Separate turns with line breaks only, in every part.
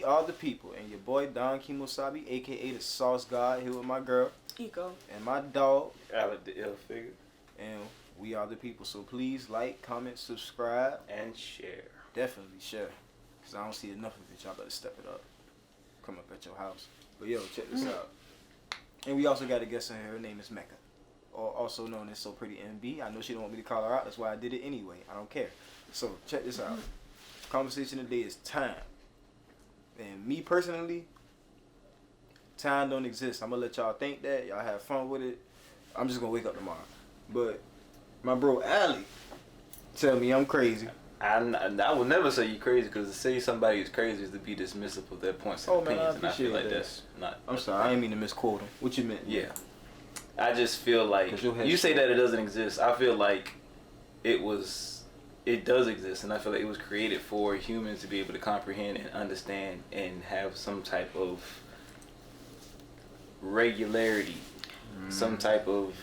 are the people, and your boy Don Kemosabi, aka the Sauce God, here with my girl
Eco
and my dog
Alecth3illfigure
and we are the people. So please like, comment, subscribe,
and share.
Definitely share, cause I don't see enough of it. Y'all better step it up. Come up at your house. But yo, check this out. And we also got a guest in here. Her name is Mecca, or also known as So Pretty MB. I know she don't want me to call her out. That's why I did it anyway. I don't care. So check this out. Conversation today is time. And me personally, time don't exist. I'm gonna let y'all think that. Y'all have fun with it. I'm just gonna wake up tomorrow. But my bro Ali tell me I'm crazy.
I would never say you crazy, because to say somebody is crazy is to be dismissive of their points and opinions, and I feel like that's not.
I'm sorry, I didn't mean to misquote him. What you meant?
Yeah, I just feel like you say that it doesn't exist. I feel like it does exist, and I feel like it was created for humans to be able to comprehend and understand and have some type of regularity, some type of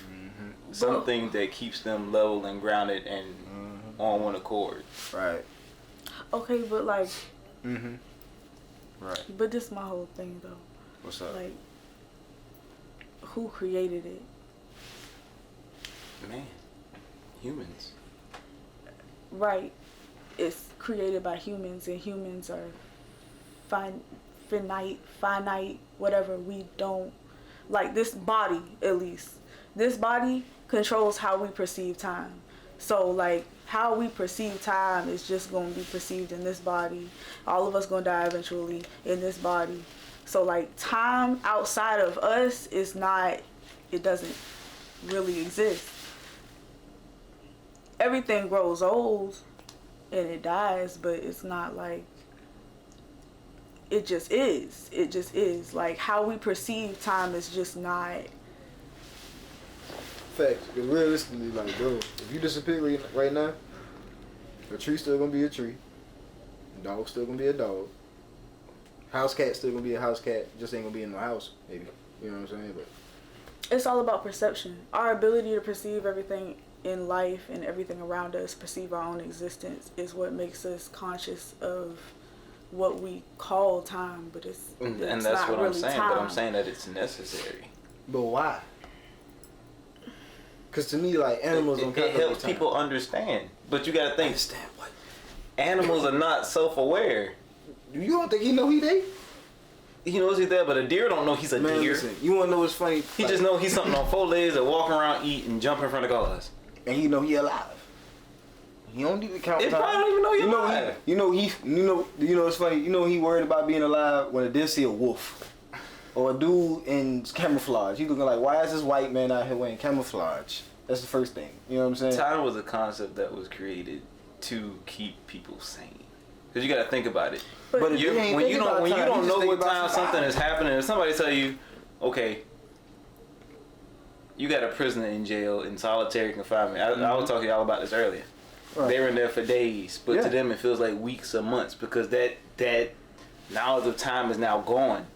something that keeps them level and grounded and on one accord.
Right.
Okay, but like.
Right.
But this is my whole thing though.
What's up?
Like, who created it?
Man, humans.
Right. It's created by humans, and humans are finite, whatever. We don't, like, this body, at least. This body controls how we perceive time. So, like, how we perceive time is just going to be perceived in this body. All of us going to die eventually in this body. So, like, time outside of us is not, it doesn't really exist. Everything grows old and it dies, but it's not like, it just is. It just is. Like, how we perceive time is just not.
Facts. Because realistically, like, bro, if you disappear right now, a tree still gonna be a tree. A dog still gonna be a dog. House cat still gonna be a house cat. Just ain't gonna be in the house, maybe. You know what I'm saying? But
it's all about perception. Our ability to perceive everything in life and everything around us, perceive our own existence, is what makes us conscious of what we call time. But it's
And
it's
that's
not
what
really
I'm saying.
time.
But I'm saying that it's necessary.
But why? Because to me, like, animals don't
it helps
time.
people understand. But you gotta think,
Understand what?
animals are not self-aware.
You don't think he know he they?
He knows he's there, but a deer don't know he's a
Man,
deer.
listen, you wanna know what's funny?
He just know he's something on four legs that walk around, eat, and jump in front of cars.
And you know he alive. He don't need to count
They
time.
probably don't even know you're alive.
You know it's funny. You know he worried about being alive when a deer see a wolf or a dude in camouflage. He looking like, why is this white man out here wearing camouflage? That's the first thing. You know what I'm saying?
Time was a concept that was created to keep people sane. Cause you gotta think about it.
But
when you don't know what time something is happening, if somebody tell you, okay, you got a prisoner in jail in solitary confinement. I was talking to y'all about this earlier.
Right.
They were in there for days, but to them it feels like weeks or months, because that knowledge of time is now gone.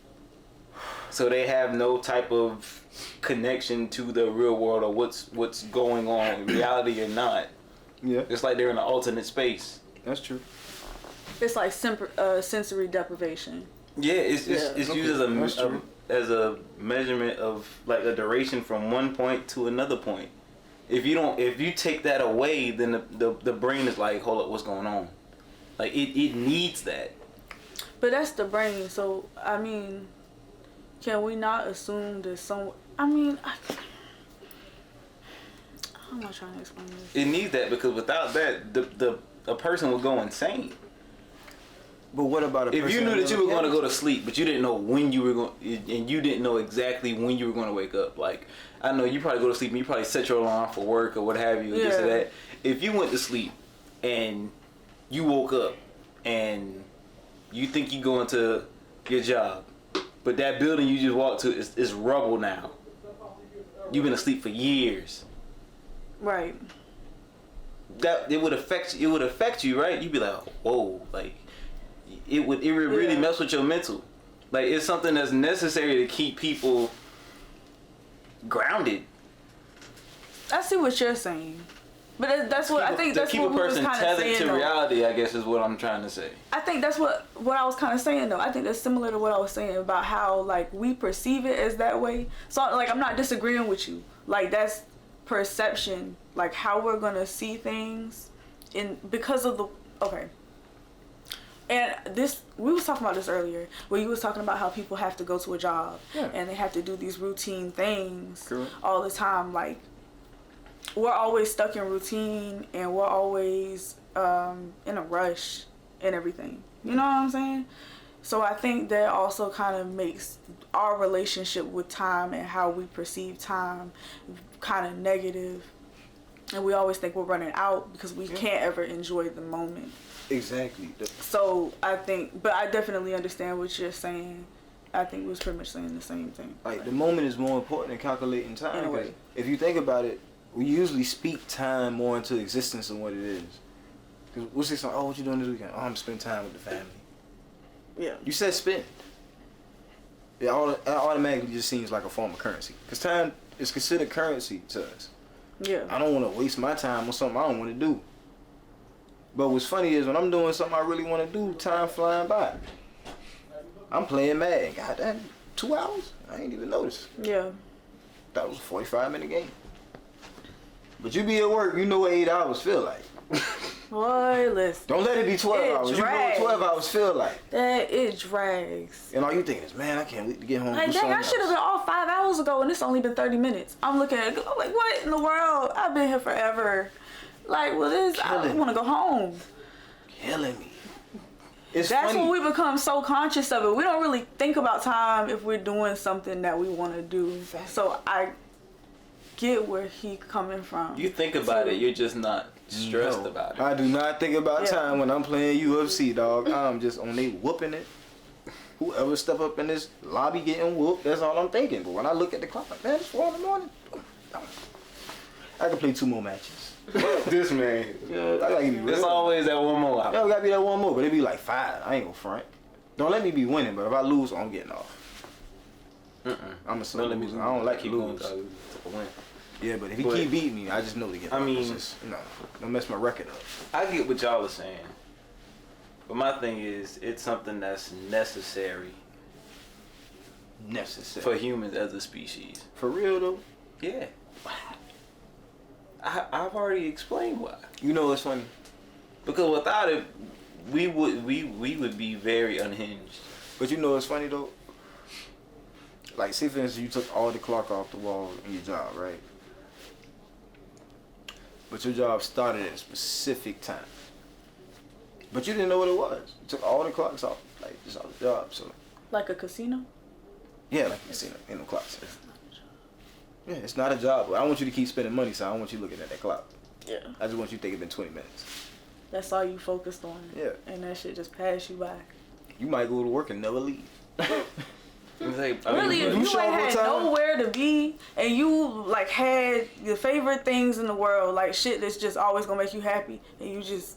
So they have no type of connection to the real world or what's going on, reality or not.
Yeah.
It's like they're in an alternate space.
That's true.
It's like sensory deprivation.
Yeah, it's used as a measurement of like a duration from one point to another point. If you take that away, then the brain is like, hold up, what's going on? Like it needs that.
But that's the brain. So I mean, can we not assume that some? I mean, how am I trying to explain this?
It needs that, because without that, a person would go insane.
But what about
if you knew that you were going to go to sleep, but you didn't know when you were going, and you didn't know exactly when you were going to wake up? Like, I know you probably go to sleep and you probably set your alarm for work or what have you, this or that. If you went to sleep and you woke up and you think you go into your job, but that building you just walked to is rubble now. You've been asleep for years.
Right.
That it would affect you, right? You'd be like, whoa, like. It would really mess with your mental. Like, it's something that's necessary to keep people grounded.
I see what you're saying. But that's what I think. That's
keep
what
a
we was
person
kind of
tethered
saying.
to
Though.
reality, I guess, is what I'm trying to say.
I think that's what I was kind of saying though. I think that's similar to what I was saying about how like we perceive it as that way. So like I'm not disagreeing with you. Like that's perception, like how we're gonna see things, because of the okay. And this, we was talking about this earlier, where you was talking about how people have to go to a job and they have to do these routine things all the time. Like, we're always stuck in routine and we're always in a rush and everything. You know what I'm saying? So I think that also kind of makes our relationship with time and how we perceive time kind of negative. And we always think we're running out because we can't ever enjoy the moment.
Exactly.
So I think, but I definitely understand what you're saying. I think we was pretty much saying the same thing.
Like the moment is more important than calculating time.
In a way.
If you think about it, we usually speak time more into existence than what it is. Cause we'll say something, oh, what you doing this weekend? Oh, I'm spending time with the family.
Yeah.
You said spend. It automatically just seems like a form of currency. Cause time is considered currency to us.
Yeah.
I don't want to waste my time on something I don't want to do. But what's funny is when I'm doing something I really want to do, time flying by. I'm playing Madden. God damn, 2 hours? I ain't even noticed.
Yeah.
That was a 45-minute game. But you be at work, you know what 8 hours feel like.
Boy, listen.
Don't let it be 12 hours.
Drags.
You know what 12 hours feel like.
That it drags.
And all you think is, man, I can't wait to get home.
Like, dang, I should have been off 5 hours ago and it's only been 30 minutes. I'm looking at it, I'm like, what in the world? I've been here forever. Like, well, I want to go home.
Killing me. It's
That's
funny.
when we become so conscious of it. We don't really think about time if we're doing something that we want to do. So I get where he coming from.
You think about it, you're just not stressed about it.
I do not think about time when I'm playing UFC, dog. I'm just on there whooping it. Whoever step up in this lobby getting whooped, that's all I'm thinking. But when I look at the clock, like, man, it's 4 in the morning. I can play 2 more matches.
This man.
Yeah, I gotta be real.
There's always that one more.
Yeah, gotta be that one more, but it be like 5. I ain't gonna front. Don't let me be winning, but if I lose, I'm getting off. I'm a slow loser. I don't like to lose. Yeah, but if he keep beating me, I just know to get off.
mean,
it's just, don't mess my record up.
I get what y'all are saying. But my thing is, it's something that's necessary for humans as a species.
For real though?
Yeah. I've already explained why.
You know what's funny?
Because without it, we would be very unhinged.
But you know what's funny though? Like, say for instance, you took all the clock off the wall in your job, right? But your job started at a specific time. But you didn't know what it was. You took all the clocks off, like, just off the job. So,
Like a casino?
yeah, like you see in the clocks. Yeah, it's not a job. But I want you to keep spending money, so I don't want you looking at that clock.
Yeah.
I just want you to think it's been 20 minutes.
That's all you focused on.
Yeah.
And that shit just passed you by.
You might go to work and never leave.
Really, if you ain't had nowhere to be and you like had your favorite things in the world, like shit that's just always gonna make you happy, and you just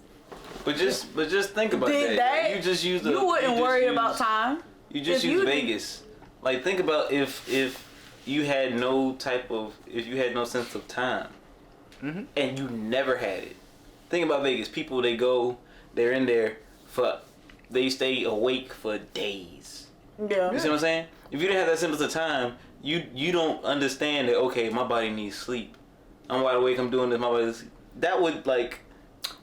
But just think about
did
that.
that.
You just use
you wouldn't worry about time.
You just use Vegas. Like, think about if you had no sense of time, and you never had it. Think about Vegas. People, they're in there they stay awake for days.
Yeah.
You see what I'm saying? If you didn't have that sense of time, you don't understand that, okay, my body needs sleep. I'm wide awake, I'm doing this, my body needs sleep. That would, like...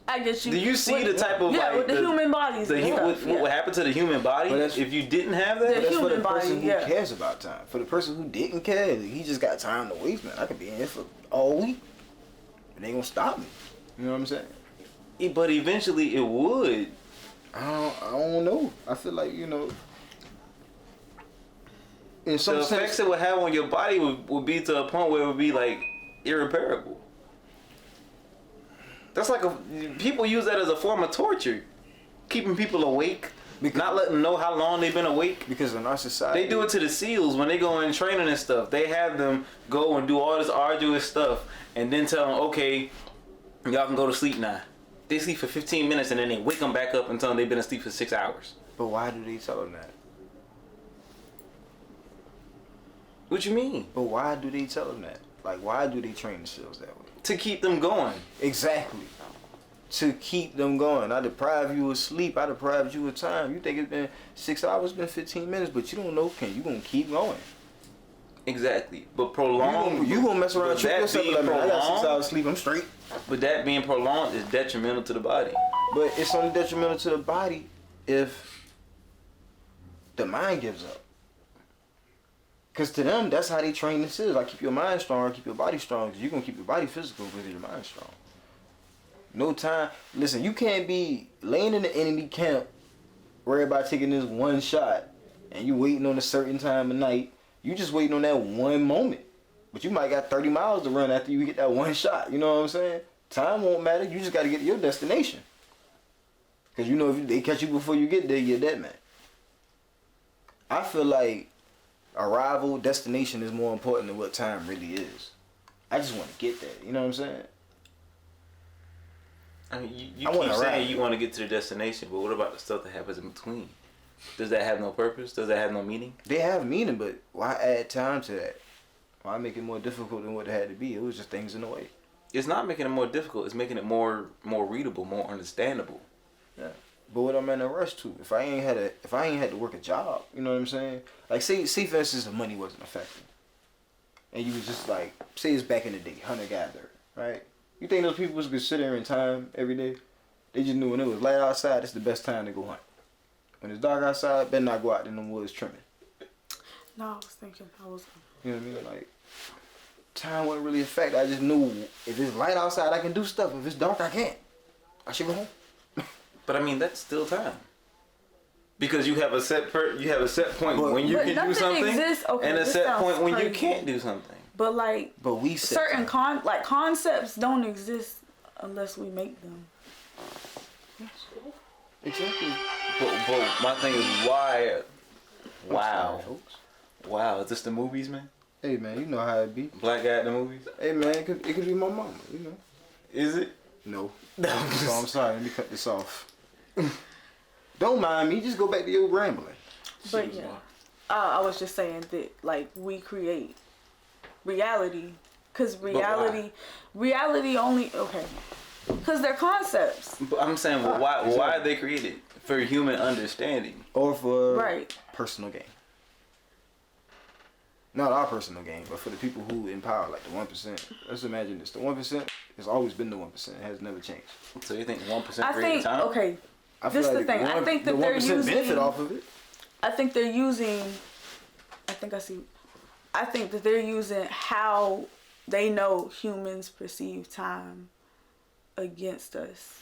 I get you.
Do you see the type of,
with the human bodies
what would happen to the human body if you didn't have that?
That's for the person who cares about time. For the person who didn't care, he just got time to waste, man. I could be in here for all week. It ain't gonna stop me. You know what I'm saying?
But eventually it would.
I don't know. I feel like, in some
the
sense,
effects it would have on your body would be to a point where it would be like irreparable. That's like people use that as a form of torture, keeping people awake, not letting them know how long they've been awake.
Because in our society,
they do it to the SEALs when they go in training and stuff. They have them go and do all this arduous stuff, and then tell them, okay, y'all can go to sleep now. They sleep for 15 minutes and then they wake them back up and tell them they've been asleep for 6 hours.
But why do they tell them that?
What you mean?
But why do they tell them that? Like, why do they train the SEALs that way?
To keep them going.
Exactly. To keep them going. I deprive you of sleep. I deprive you of time. You think it's been 6 hours, been 15 minutes, but you don't know, you going to keep going.
Exactly. But prolonged.
You gonna mess around and trick yourself like, man, I got 6 hours sleep, I'm straight.
But that being prolonged is detrimental to the body.
But it's only detrimental to the body if the mind gives up. Because to them, that's how they train this is. Like, keep your mind strong, keep your body strong. Because you're going to keep your body physical with your mind strong. No time. Listen, you can't be laying in the enemy camp worried about taking this one shot and you waiting on a certain time of night. You just waiting on that one moment. But you might got 30 miles to run after you get that one shot. You know what I'm saying? Time won't matter. You just got to get to your destination. Because you know if they catch you before you get there, you're dead, man. I feel like arrival, destination is more important than what time really is. I just want to get there. You know what I'm saying?
I mean, you keep saying you want to get to the destination, but what about the stuff that happens in between? Does that have no purpose? Does that have no meaning?
They have meaning, but why add time to that? Why make it more difficult than what it had to be? It was just things in the way.
It's not making it more difficult. It's making it more readable, more understandable.
Yeah. But what I'm in a rush to, if I ain't had to work a job, you know what I'm saying? Like say for instance, the money wasn't affected, and you was just like, say it's back in the day, hunter gatherer, right? You think those people was gonna sit there in time every day? They just knew when it was light outside, it's the best time to go hunt. When it's dark outside, better not go out in the woods trimming.
No, I was thinking,
You know what I mean? Like, time wasn't really affected. I just knew if it's light outside, I can do stuff. If it's dark, I can't. I should go home.
But I mean, that's still time. Because you have a set point when you can do something, and a set point when you can't do something.
But
we
certain concepts don't exist unless we make them.
Exactly.
But my thing is why? Wow. Wow, is this the movies, man?
Hey man, you know how it be.
Black guy in the movies?
Hey man, it could be my mama, you know.
Is it?
No. So I'm sorry, let me cut this off. Don't mind me, just go back to your rambling.
But yeah, I was just saying that like we create reality, cause reality only cause they're concepts.
But I'm saying, why are they created? For human understanding,
or for personal gain. Not our personal gain, but for the people who in power, like the 1%. Let's imagine this: the 1% has always been the 1%. It has never changed.
So you think 1% created time?
Okay. This is the thing. I think that they're using
benefit off of it.
I think they're using. I think that they're using how they know humans perceive time against us.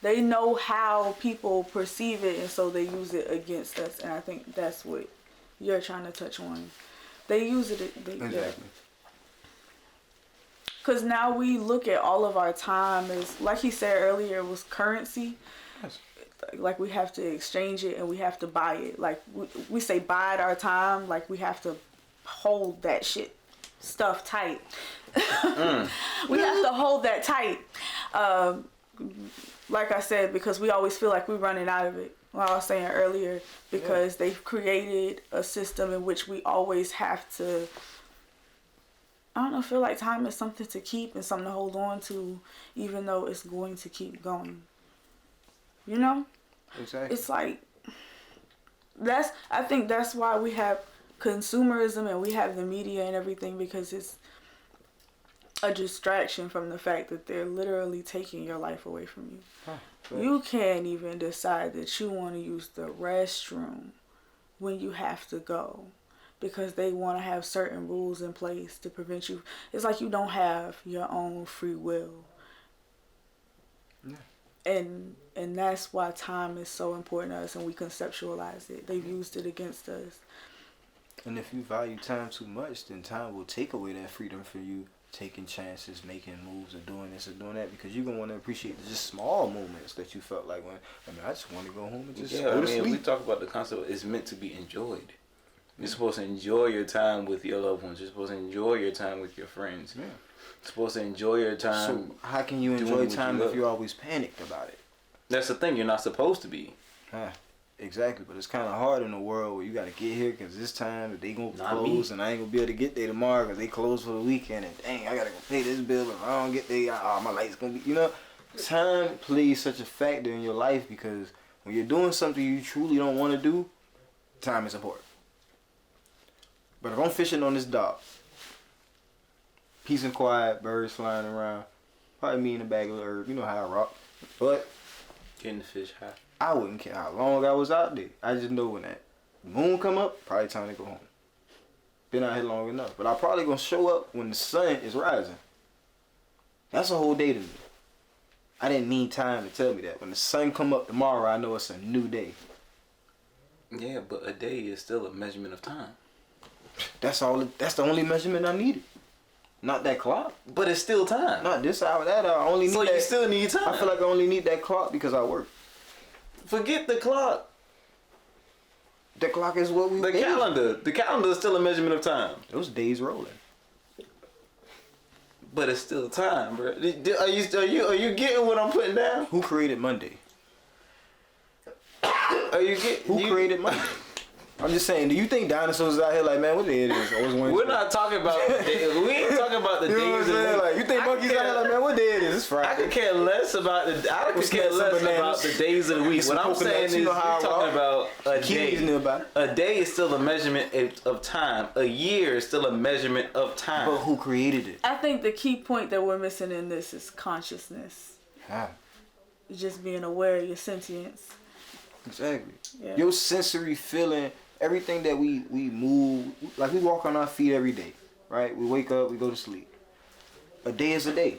They know how people perceive it, and so they use it against us. And I think that's what you're trying to touch on. They use it. Exactly. Because now we look at all of our time as, like he said earlier, it was currency. Yes. Like we have to exchange it and we have to buy it. Like we say bide our time. Like we have to hold that stuff tight. We have to hold that tight. Like I said, because we always feel like we're running out of it. Well, I was saying earlier, because they've created a system in which we always have to, I don't know, feel like time is something to keep and something to hold on to, even though it's going to keep going. You know?
Exactly.
It's like, I think that's why we have consumerism and we have the media and everything, because it's a distraction from the fact that they're literally taking your life away from you. You can't even decide that you want to use the restroom when you have to go, because they want to have certain rules in place to prevent you. It's like you don't have your own free will. Yeah. And that's why time is so important to us, and we conceptualize it. They've used it against us.
And if you value time too much, then time will take away that freedom for you, taking chances, making moves, or doing this or doing that, because you're gonna want to appreciate just small moments that you felt like when I just want to go home and just go to sleep.
We talk about the concept. It's meant to be enjoyed. You're supposed to enjoy your time with your loved ones. You're supposed to enjoy your time with your friends. Yeah. You're supposed to enjoy your time.
So how can you enjoy time if you're always panicked about it?
That's the thing. You're not supposed to be.
Exactly, but it's kind of hard in a world where you got to get here because this time they going to close and I ain't going to be able to get there tomorrow because they close for the weekend and dang, I got to go pay this bill. If I don't get there, my light's going to be, time plays such a factor in your life because when you're doing something you truly don't want to do, time is important. But if I'm fishing on this dock, peace and quiet, birds flying around, probably me in a bag of herb, you know how I rock, but
getting the fish high.
I wouldn't care how long I was out there. I just know when that moon come up, probably time to go home. Been out here long enough. But I probably gonna show up when the sun is rising. That's a whole day to me. I didn't need time to tell me that. When the sun come up tomorrow, I know it's a new day.
Yeah, but a day is still a measurement of time.
That's all. That's the only measurement I needed. Not that clock.
But it's still time.
Not this hour, that hour. I only need
so
that.
You still need time.
I feel like I only need that clock because I work.
Forget the clock.
The clock is what we
The calendar. The calendar is still a measurement of time.
Those days rolling.
But it's still time, bro. Are you getting what I'm putting down?
Who created Monday?
Are you getting
Who created Monday? I'm just saying, do you think dinosaurs out here like, man, what day it is?
We're not talking about we ain't talking about the
you know
days
what I'm saying? Like, you think monkeys out here like, man, what day it is? It's Friday.
I could care less about the days of the week. What I'm saying is you're talking about a day. A day is still a measurement of time. A year is still a measurement of time.
But who created it?
I think the key point that we're missing in this is consciousness.
How?
Just being aware of your sentience.
Exactly.
Yeah.
Your sensory feeling, everything that we move, like we walk on our feet every day, right? We wake up, we go to sleep. A day is a day.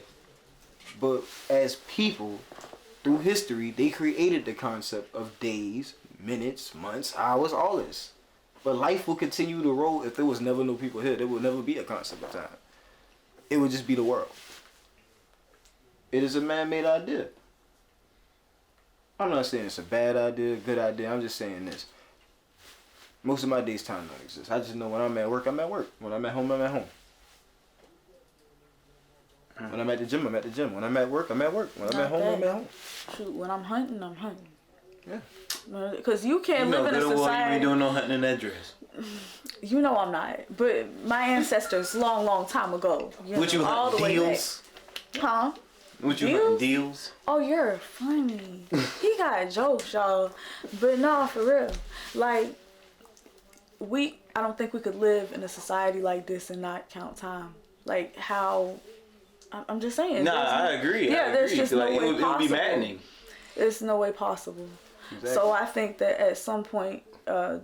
But as people, through history, they created the concept of days, minutes, months, hours, all this. But life will continue to roll if there was never no people here. There would never be a concept of time. It would just be the world. It is a man-made idea. I'm not saying it's a bad idea, good idea. I'm just saying this. Most of my days time don't exist. I just know when I'm at work, I'm at work. When I'm at home, I'm at home. When I'm at the gym, I'm at the gym. When I'm at work, I'm at work. When I'm at home, I'm at home.
Shoot, when I'm hunting, I'm hunting.
Yeah.
Because you can't live in a society.
You ain't doing no hunting in that dress.
You know I'm not. But my ancestors, long time ago.
Would you hunt deals?
Huh?
Would you hunt deals?
Oh, you're funny. He got jokes, y'all. But no, for real. Like, I don't think we could live in a society like this and not count time. Like how, I'm just saying.
Nah, I agree.
Yeah, there's just no way possible.
It would be maddening.
There's no way possible. Exactly. So I think that at some point, our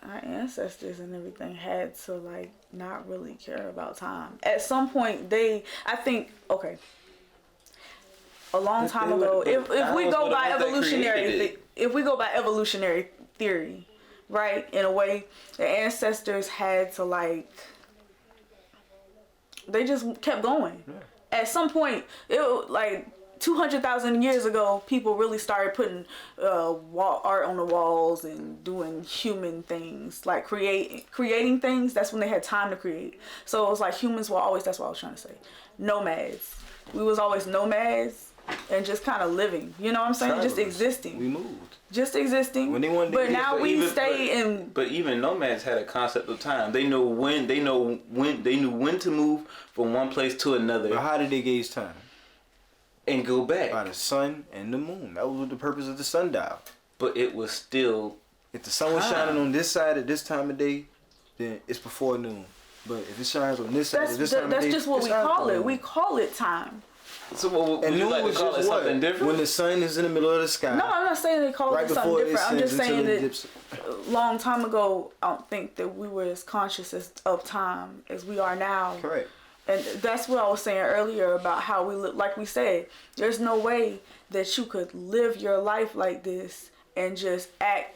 ancestors and everything had to like not really care about time. At some point, a long time ago, if we go by evolutionary theory, right, in a way, the ancestors had to like, they just kept going. Yeah. At some point, it like 200,000 years ago, people really started putting art on the walls and doing human things, like creating things. That's when they had time to create. So it was like humans were always, that's what I was trying to say, nomads. We was always nomads and just kind of living. You know what I'm saying? Travelers. Just existing.
We moved.
Just existing. When they wanted to now we stay in.
But even nomads had a concept of time. They knew when to move from one place to another.
But how did they gauge time?
And go back.
By the sun and the moon. That was the purpose of the sundial.
But it was still.
If the sun was shining on this side at this time of day, then it's before noon. But if it shines on this side at this time of day,
that's just what we call it. We call it time.
So would you like to call it something different?
When the sun is in the middle of the sky.
No, I'm not saying they call it something different. I'm just saying that a long time ago, I don't think that we were as conscious of time as we are now.
Correct.
And that's what I was saying earlier about how we look. Like we said, there's no way that you could live your life like this and just act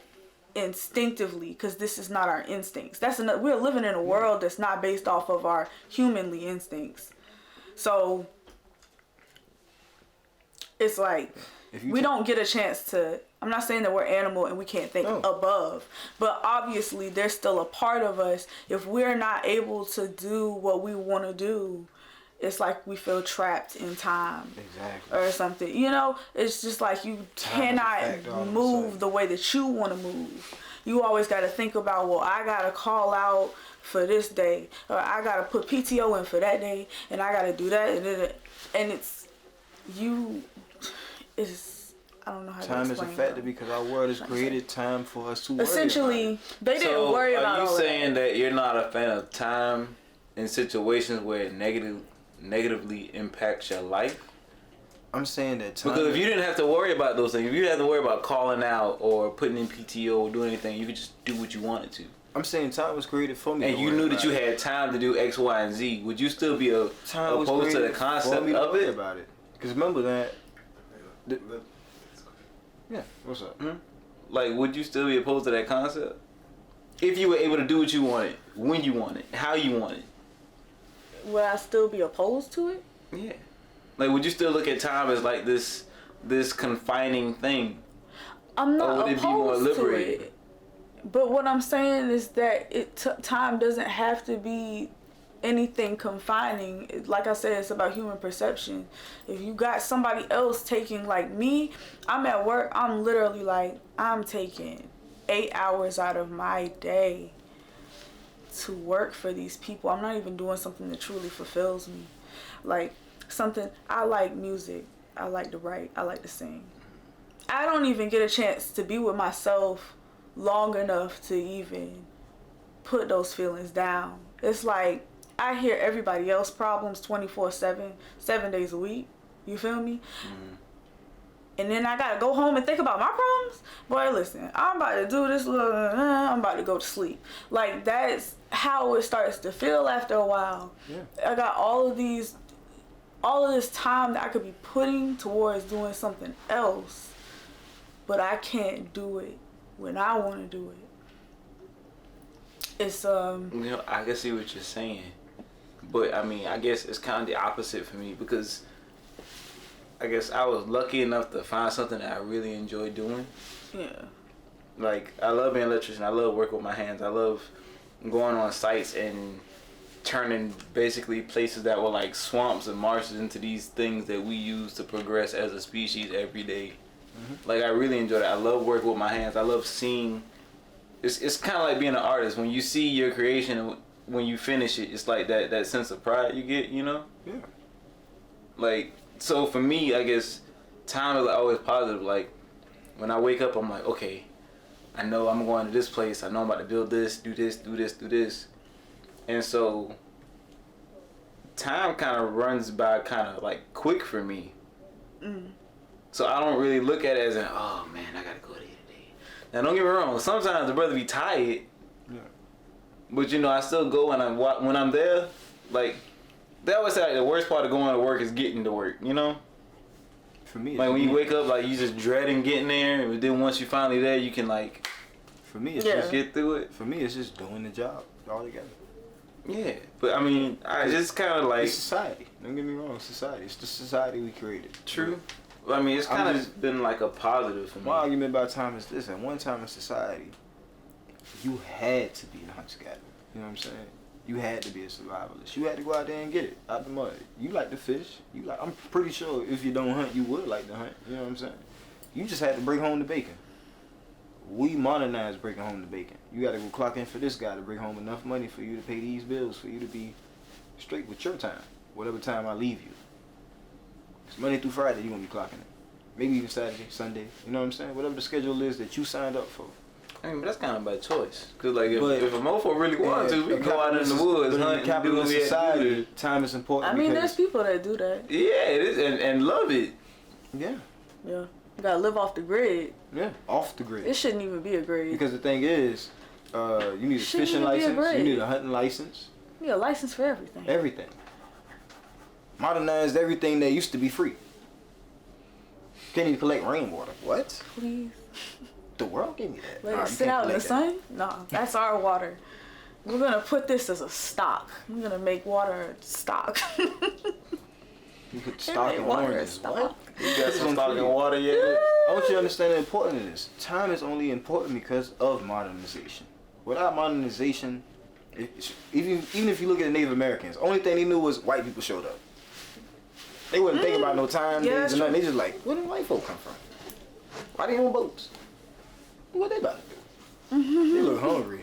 instinctively, because this is not our instincts. We're living in a world that's not based off of our humanly instincts. So it's like we don't get a chance to. I'm not saying that we're animal and we can't think above, but obviously there's still a part of us. If we're not able to do what we want to do, it's like we feel trapped in time.
Exactly.
Or something. You know, it's just like you cannot move the way that you want to move. You always got to think about, well, I got to call out for this day, or I got to put PTO in for that day, and I got to do that, and it's I don't know how to explain
Time is a factor because our world is created time for us to worry
essentially
about it.
they didn't worry about all
are you saying
that
you're not a fan of time in situations where it negatively impacts your life?
I'm saying that time.
Because if you didn't have to worry about those things, if you didn't have to worry about calling out or putting in PTO or doing anything, you could just do what you wanted to.
I'm saying time was created for me.
And you knew that you had time to do X, Y, and Z. Would you still be opposed to the concept of it?
About it. Because remember that. Yeah, what's up?
Hmm? Like, would you still be opposed to that concept? If you were able to do what you wanted, when you wanted, how you wanted.
Would I still be opposed to it?
Yeah. Like, would you still look at time as like this confining thing?
I'm not
or would it be more
opposed to
liberating?
it. But what I'm saying is that time doesn't have to be anything confining. Like I said, it's about human perception. If you got somebody else taking, like me, I'm at work, I'm literally like, I'm taking 8 hours out of my day to work for these people. I'm not even doing something that truly fulfills me. Like, something, I like music, I like to write, I like to sing. I don't even get a chance to be with myself long enough to even put those feelings down. It's like I hear everybody else problems 24/7, 7 days a week. You feel me? Mm-hmm. And then I gotta go home and think about my problems. Boy, listen, I'm about to do this. I'm about to go to sleep. Like, that's how it starts to feel after a while. Yeah. I got all of this time that I could be putting towards doing something else, but I can't do it when I want to do it. It's
I can see what you're saying, but I mean, I guess it's kind of the opposite for me, because I guess I was lucky enough to find something that I really enjoy doing.
Yeah.
Like, I love being an electrician. I love working with my hands. I love going on sites and turning basically places that were like swamps and marshes into these things that we use to progress as a species every day. Mm-hmm. Like, I really enjoy that. I love working with my hands. I love seeing. It's kind of like being an artist. When you see your creation and when you finish it, it's like that sense of pride you get, you know?
Yeah.
Like, so for me, I guess time is always positive. Like, when I wake up, I'm like, okay, I know I'm going to this place. I know I'm about to build this, do this, do this, do this. And so time kind of runs by kind of like quick for me. Mm. So I don't really look at it as oh man, I gotta go there today. Now don't get me wrong, sometimes the brother be tired. Yeah. But you know, I still go and when I'm there, like, they always say like, the worst part of going to work is getting to work, you know?
For me,
like when you wake up, like, you just dreading getting there, but then once you finally there, you can like,
for me, it's
just get through it.
For me, it's just doing the job all together.
Yeah, but I mean, I just kind of like,
it's society. Don't get me wrong, society. It's the society we created.
True. Well, I mean, it's kind of been like a positive for me.
My argument about time is this: at one time in society, you had to be a hunter-gatherer. You know what I'm saying? You had to be a survivalist. You had to go out there and get it out the mud. You like to fish. I'm pretty sure if you don't hunt, you would like to hunt. You know what I'm saying? You just had to bring home the bacon. We modernized bringing home the bacon. You got to go clock in for this guy to bring home enough money for you to pay these bills, for you to be straight with your time, whatever time I leave you. It's Monday through Friday, you're going to be clocking it. Maybe even Saturday, Sunday. You know what I'm saying? Whatever the schedule is that you signed up for.
I mean, but that's kind of by choice. Because, like, if a mofo really wanted to, we can go out in the woods, hunt, and capitalist society,
time is important.
I mean, there's people that do that.
Yeah, it is, and love it.
Yeah.
Yeah. You gotta live off the grid.
Yeah, off the grid.
It shouldn't even be a grid.
Because the thing is, you need a fishing license, you need a hunting license.
You need a license for everything.
Everything. Modernized everything that used to be free. Can't even collect rainwater. What?
Please.
The world gave me that.
Let it sit out in the sun? No, that's our water. We're gonna put this as a stock. We're gonna make water stock.
You put stock in oranges. What?
You got some stock in water yet?
I want you to understand the importance of this. Time is only important because of modernization. Without modernization, even if you look at the Native Americans, only thing they knew was white people showed up. They wasn't thinking about no time,
Yeah,
days, or nothing. They just like, where did white folk come from? Why they on boats? What they about to do? They look hungry.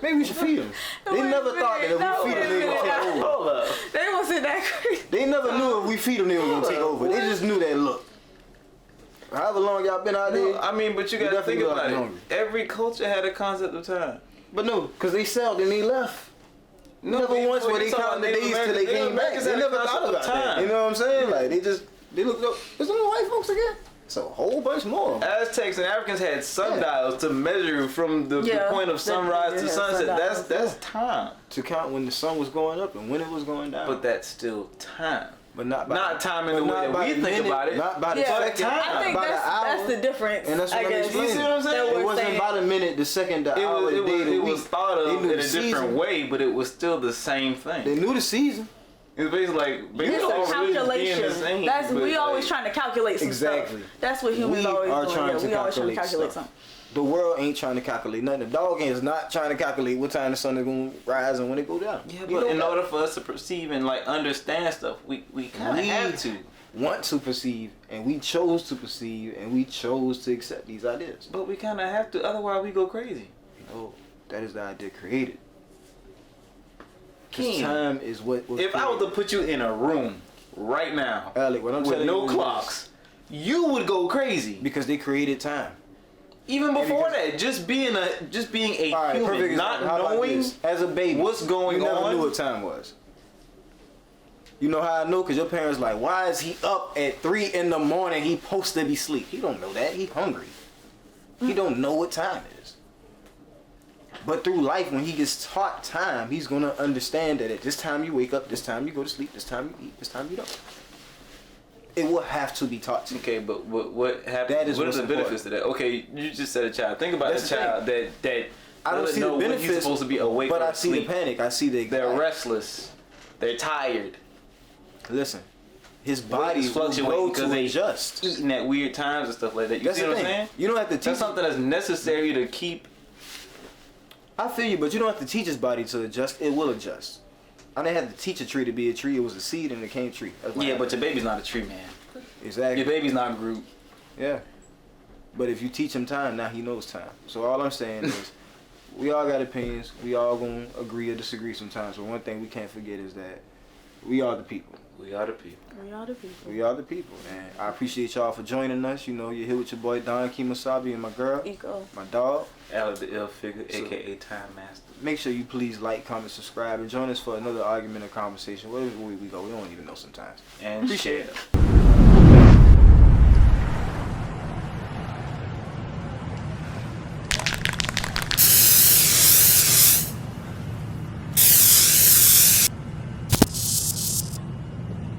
Maybe we should feed them. They never thought that if we feed them, they were gonna take over.
Hold up.
They wasn't that crazy.
They never knew if we feed them, they were gonna take over. They just knew that look. However long y'all been out there,
I mean, but you gotta think
definitely
about it.
hungry.
Every culture had a concept of time.
but no, because they sold and they left. Never once were they counting the days till they came back. They never thought about that. You know what I'm saying? Like they looked up. There's no white folks again. It's a whole bunch more.
Aztecs and Africans had sundials to measure from the point of sunrise to sunset. That's time.
To count when the sun was going up and when it was going down.
But that's still time.
But not
time in the way that we think about it.
Not by the
Yeah,
second.
I think
by the hour.
that's the difference.
And that's what
I
I'm
guess.
explaining.
You see what I'm saying?
It wasn't by the minute, the second, the hour, the day, the
it
week.
was thought of in a different way, but it was still the same thing.
They knew the season.
It's basically like
It's a calculation. That's we always trying to calculate some
Exactly.
stuff. That's what humans always doing. We always trying to calculate something.
The world ain't trying to calculate nothing. The dog is not trying to calculate what time the sun is going to rise and when it go down.
Yeah, but in order for us to perceive and like understand stuff, we kind of have to.
Want to perceive, and we chose to perceive, and we chose to accept these ideas.
But we kind of have to, otherwise we go crazy.
No, that is the idea created.
King,
time is what was
if
created.
I was to put you in a room right now,
Alec, what I'm
with
telling
no
you is
clocks, you would go crazy.
because they created time.
Even before
because-
that, just being a
All right,
human,
perfect
not
example. How about
knowing
this? As a baby,
what's going
you never
on.
knew what time was. You know how I know? Because your parents like, why is he up at 3 in the morning? He supposed to be asleep. He don't know that. He hungry. He don't know what time it is. But through life, when he gets taught time, he's going to understand that at this time you wake up, this time you go to sleep, this time you eat, this time you don't. It will have to be taught to you.
Okay, but what happens?
That is
what are
what's
the
important.
benefits to that? Okay, you just said a child. Think about
That's
the
the
child that
I don't
doesn't
see
know
the
when
benefits,
he's supposed to be awake
but
or
I see
asleep.
the panic. I see the
They're
anxiety.
restless. They're tired.
Listen, his body
Bodies
will
fluctuate
go
because
to
they
adjust.
eating at weird times and stuff like that. You
That's
see
the
what I'm
thing.
saying?
You don't have to teach.
That's something that's necessary to keep.
I feel you, but you don't have to teach his body to adjust. It will adjust. I didn't have to teach a tree to be a tree. It was a seed and it became a tree. That's what
Yeah,
happened.
but your baby's not a tree, man.
Exactly.
Your baby's not Groot.
Yeah. But if you teach him time, now he knows time. So all I'm saying is, we all got opinions. We all gonna agree or disagree sometimes. But one thing we can't forget is that we are the people.
We are the people.
We are the people.
We are the people, man. I appreciate y'all for joining us. You know, you're here with your boy Don Kemosabi and my girl,
Eco.
my dog.
Alecth3illfigure,
So-
aka Time Master.
Make sure you please like, comment, subscribe, and join us for another argument or conversation. Whatever way we go, we don't even know sometimes.
And
Appreciate
share.
it.